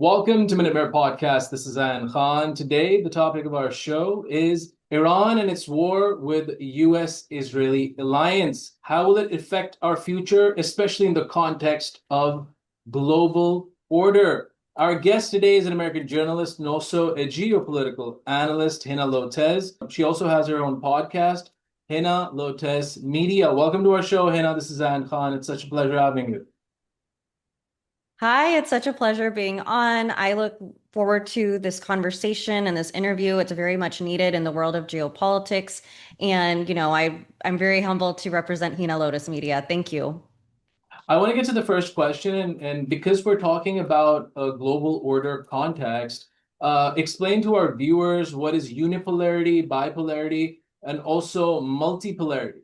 Welcome to Minute Mayor Podcast. This is Zain Khan. Today, the topic of our show is Iran and its war with US-Israeli alliance. How will it affect our future, especially in the context of global order? Our guest today is an American journalist and also a geopolitical analyst, Heena Lotus. She also has her own podcast, Heena Lotus Media. Welcome to our show, Heena. This is Zain Khan. It's such a pleasure having you. Hi, it's such a pleasure being on. I look forward to this conversation and this interview. It's very much needed in the world of geopolitics. And, I'm very humbled to represent Hina Lotus Media. Thank you. I want to get to the first question, and because we're talking about a global order context, explain to our viewers what is unipolarity, bipolarity, and also multipolarity.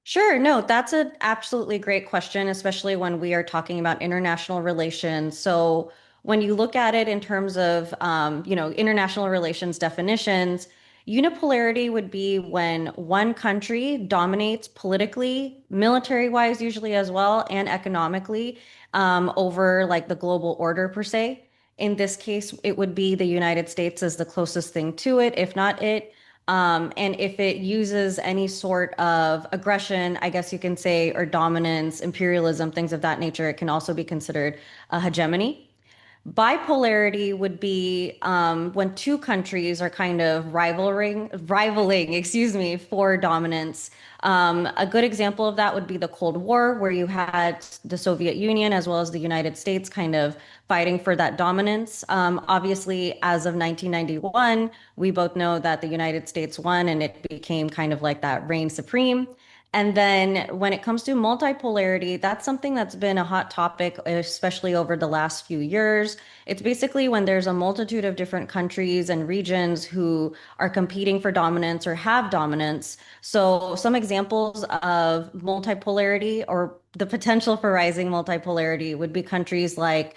Sure. No, that's an absolutely great question, especially when we are talking about international relations. So when you look at it in terms of, international relations definitions, unipolarity would be when one country dominates politically, military-wise usually as well, and economically, over like the global order per se. In this case, it would be the United States as the closest thing to it, if not it. And if it uses any sort of aggression, I guess you can say, or dominance, imperialism, things of that nature, it can also be considered a hegemony. Bipolarity would be when two countries are kind of rivaling, excuse me, for dominance. A good example of that would be the Cold War, where you had the Soviet Union as well as the United States kind of fighting for that dominance. Obviously, as of 1991, we both know that the United States won and it became kind of like that reign supreme. And then when it comes to multipolarity, that's something that's been a hot topic, especially over the last few years. It's basically when there's a multitude of different countries and regions who are competing for dominance or have dominance. So some examples of multipolarity or the potential for rising multipolarity would be countries like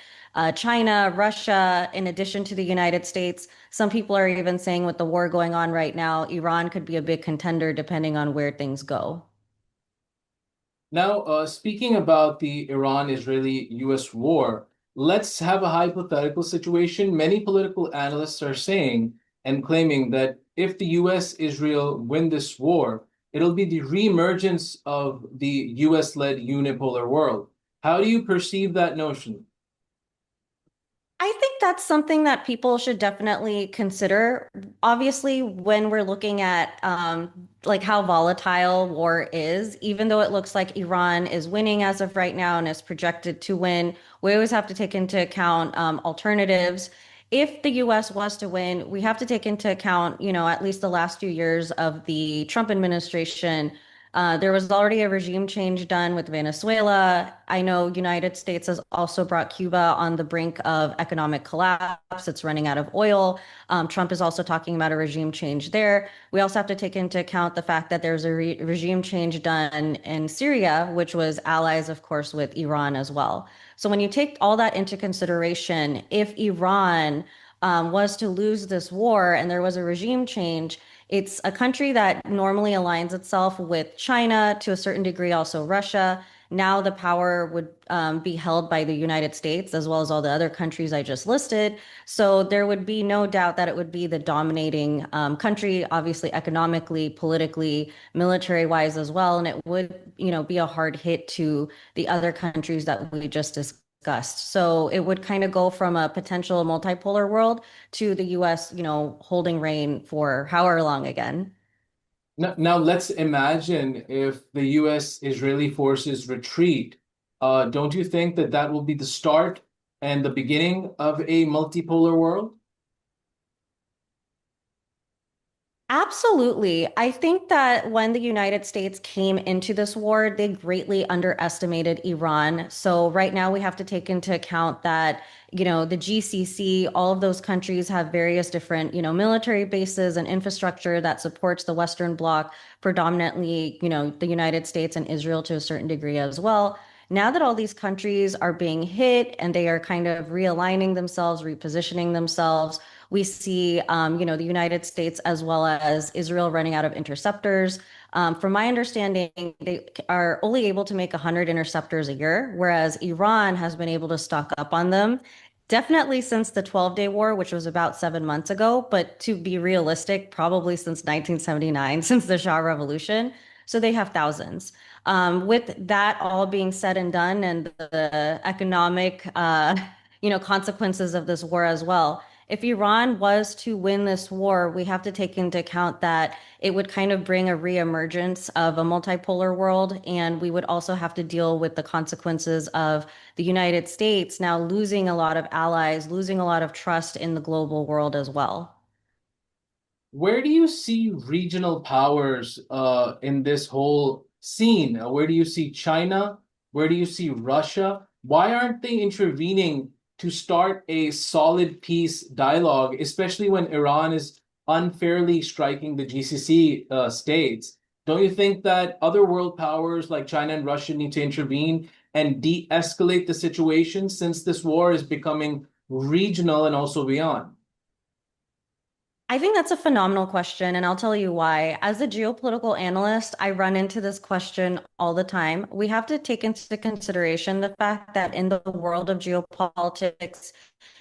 China, Russia, in addition to the United States. Some people are even saying with the war going on right now, Iran could be a big contender depending on where things go. Now, speaking about the Iran-Israeli-US war, let's have a hypothetical situation. Many political analysts are saying and claiming that if the US-Israel win this war, it'll be the reemergence of the US-led unipolar world. How do you perceive that notion? I think that's something that people should definitely consider. Obviously, when we're looking at like how volatile war is, even though it looks like Iran is winning as of right now and is projected to win, we always have to take into account alternatives. If the US was to win, we have to take into account, at least the last few years of the Trump administration. There was already a regime change done with Venezuela. I know United States has also brought Cuba on the brink of economic collapse. It's running out of oil. Trump is also talking about a regime change there. We also have to take into account the fact that there's a regime change done in Syria, which was allies, of course, with Iran as well. So when you take all that into consideration, if Iran was to lose this war and there was a regime change, it's a country that normally aligns itself with China, to a certain degree, also Russia. Now the power would be held by the United States as well as all the other countries I just listed. So there would be no doubt that it would be the dominating country, obviously economically, politically, military-wise as well. And it would, be a hard hit to the other countries that we just discussed. So it would kind of go from a potential multipolar world to the US, holding reign for however long again. Now, let's imagine if the US-Israeli forces retreat. Don't you think that that will be the start and the beginning of a multipolar world? Absolutely. I think that when the United States came into this war, they greatly underestimated Iran. So right now we have to take into account that, the GCC, all of those countries have various different, military bases and infrastructure that supports the Western Bloc, predominantly, the United States and Israel to a certain degree as well. Now that all these countries are being hit and they are kind of realigning themselves, repositioning themselves, we see, the United States as well as Israel running out of interceptors. From my understanding, they are only able to make 100 interceptors a year, whereas Iran has been able to stock up on them. Definitely since the 12-Day War, which was about 7 months ago, but to be realistic, probably since 1979, since the Shah Revolution. So they have thousands. With that all being said and done, and the economic, consequences of this war as well, if Iran was to win this war, we have to take into account that it would kind of bring a reemergence of a multipolar world, and we would also have to deal with the consequences of the United States now losing a lot of allies, losing a lot of trust in the global world as well. Where do you see regional powers in this whole scene? Where do you see China? Where do you see Russia? Why aren't they intervening to start a solid peace dialogue, especially when Iran is unfairly striking the GCC states? Don't you think that other world powers like China and Russia need to intervene and de-escalate the situation since this war is becoming regional and also beyond? I think that's a phenomenal question, and I'll tell you why. As a geopolitical analyst, I run into this question all the time. We have to take into consideration the fact that in the world of geopolitics,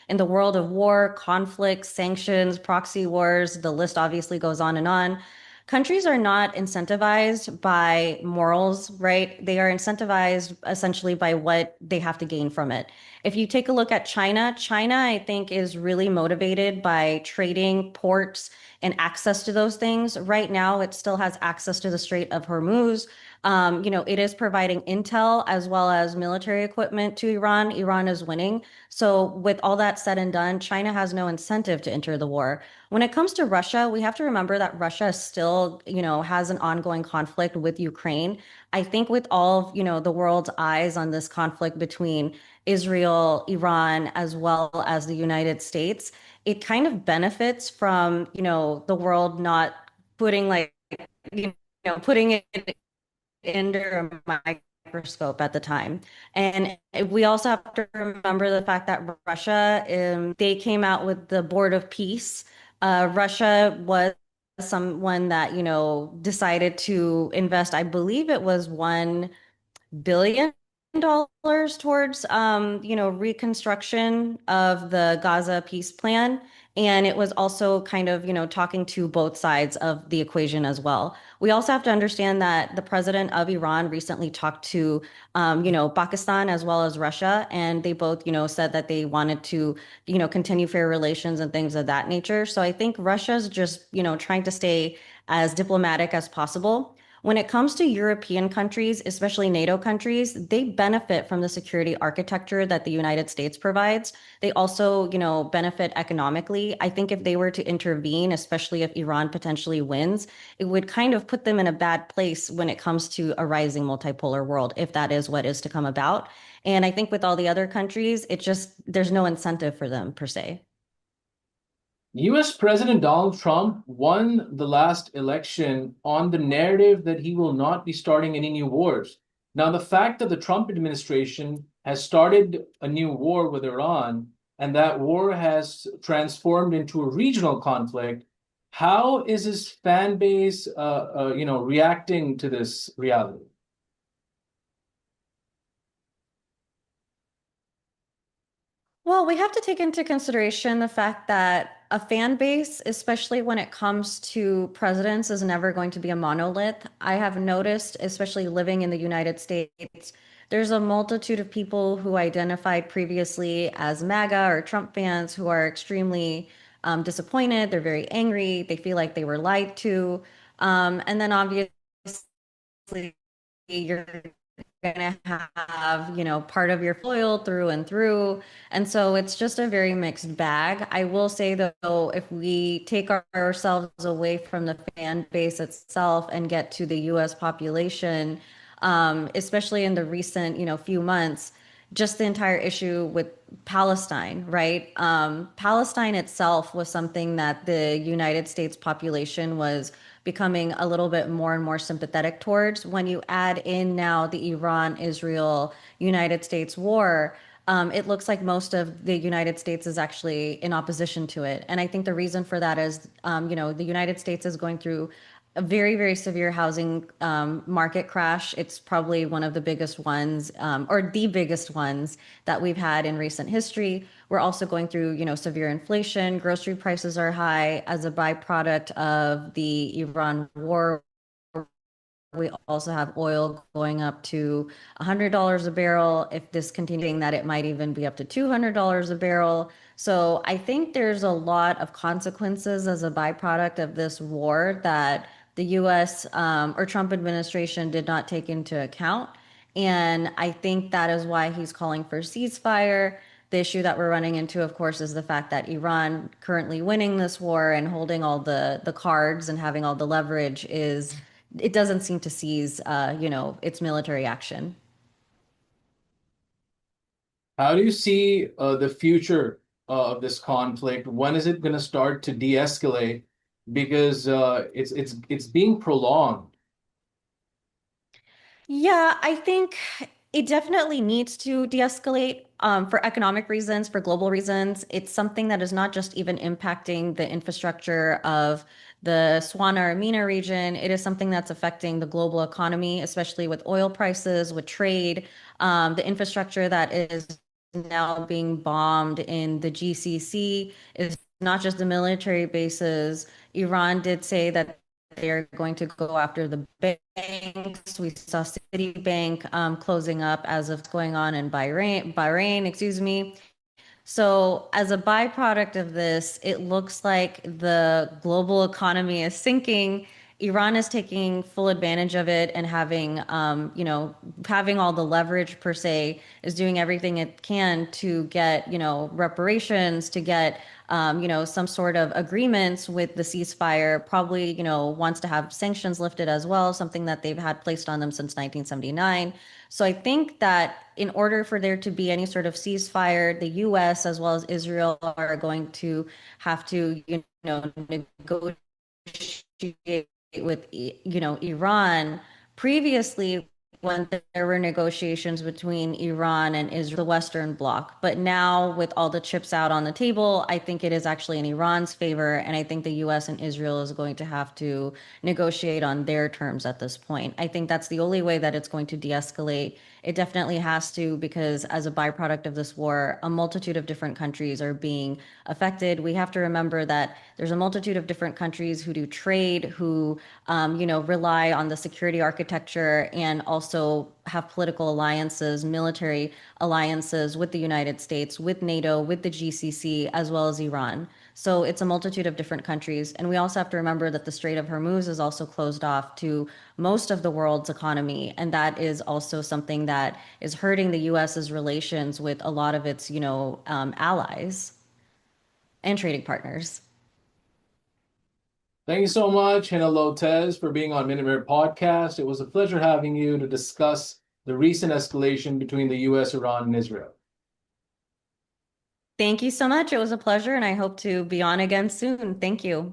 in the world of war, conflict, sanctions, proxy wars, the list obviously goes on and on. Countries are not incentivized by morals, right? They are incentivized essentially by what they have to gain from it. If you take a look at China, China, I think, is really motivated by trading ports and access to those things. Right now, it still has access to the Strait of Hormuz. It is providing intel as well as military equipment to Iran. Iran is winning. So, with all that said and done, China has no incentive to enter the war. When it comes to Russia, we have to remember that Russia still, has an ongoing conflict with Ukraine. I think with all of, the world's eyes on this conflict between Israel, Iran, as well as the United States, it kind of benefits from, the world not putting putting it under a microscope at the time. And we also have to remember the fact that Russia, they came out with the Board of Peace. Russia was someone that, decided to invest, I believe it was $1 billion towards reconstruction of the Gaza peace plan. And it was also kind of, talking to both sides of the equation as well. We also have to understand that the president of Iran recently talked to, Pakistan as well as Russia, and they both, said that they wanted to, continue fair relations and things of that nature. So I think Russia's just, trying to stay as diplomatic as possible. When it comes to European countries, especially NATO countries, they benefit from the security architecture that the United States provides. They also, benefit economically. I think if they were to intervene, especially if Iran potentially wins, it would kind of put them in a bad place when it comes to a rising multipolar world, if that is what is to come about. And I think with all the other countries, there's no incentive for them per se. US President Donald Trump won the last election on the narrative that he will not be starting any new wars. Now, the fact that the Trump administration has started a new war with Iran and that war has transformed into a regional conflict, how is his fan base, reacting to this reality? Well, we have to take into consideration the fact that a fan base, especially when it comes to presidents, is never going to be a monolith. I have noticed, especially living in the United States, there's a multitude of people who identified previously as MAGA or Trump fans who are extremely disappointed. They're very angry. They feel like they were lied to. And then obviously, you're gonna have, part of your loyal through and through. And so it's just a very mixed bag. I will say though, if we take ourselves away from the fan base itself and get to the US population, especially in the recent, few months, just the entire issue with Palestine, right? Palestine itself was something that the United States population was becoming a little bit more and more sympathetic towards. When you add in now the Iran, Israel, United States war, it looks like most of the United States is actually in opposition to it. And I think the reason for that is, the United States is going through a very, very severe housing market crash. It's probably one of the biggest ones, or the biggest ones that we've had in recent history. We're also going through, severe inflation. Grocery prices are high as a byproduct of the Iran war. We also have oil going up to $100 a barrel. If this continuing, that it might even be up to $200 a barrel. So I think there's a lot of consequences as a byproduct of this war that the U.S. Or Trump administration did not take into account. And I think that is why he's calling for ceasefire. The issue that we're running into, of course, is the fact that Iran currently winning this war and holding all the cards and having all the leverage is it doesn't seem to seize, its military action. How do you see the future of this conflict? When is it going to start to de-escalate? Because it's being prolonged. Yeah, I think it definitely needs to de-escalate for economic reasons, for global reasons. It's something that is not just even impacting the infrastructure of the Swana or MENA region. It is something that's affecting the global economy, especially with oil prices, with trade, the infrastructure that is now being bombed in the GCC is not just the military bases. Iran did say that they're going to go after the banks. We saw Citibank closing up as of going on in Bahrain, excuse me. So, as a byproduct of this, it looks like the global economy is sinking. Iran is taking full advantage of it and having all the leverage per se, is doing everything it can to get, reparations, to get, some sort of agreements with the ceasefire, probably, wants to have sanctions lifted as well, something that they've had placed on them since 1979. So I think that in order for there to be any sort of ceasefire, the US as well as Israel are going to have to, negotiate with, Iran. Previously, when there were negotiations between Iran and Israel, the Western Bloc. But now, with all the chips out on the table, I think it is actually in Iran's favor. And I think the US and Israel is going to have to negotiate on their terms at this point. I think that's the only way that it's going to de escalate. It definitely has to, because as a byproduct of this war, a multitude of different countries are being affected. We have to remember that there's a multitude of different countries who do trade, who, rely on the security architecture and also have political alliances, military alliances with the United States, with NATO, with the GCC, as well as Iran. So it's a multitude of different countries. And we also have to remember that the Strait of Hormuz is also closed off to most of the world's economy. And that is also something that is hurting the US's relations with a lot of its, allies and trading partners. Thank you so much, Heena Lotus, for being on Minute Maid Podcast. It was a pleasure having you to discuss the recent escalation between the US, Iran, and Israel. Thank you so much. It was a pleasure, and I hope to be on again soon. Thank you.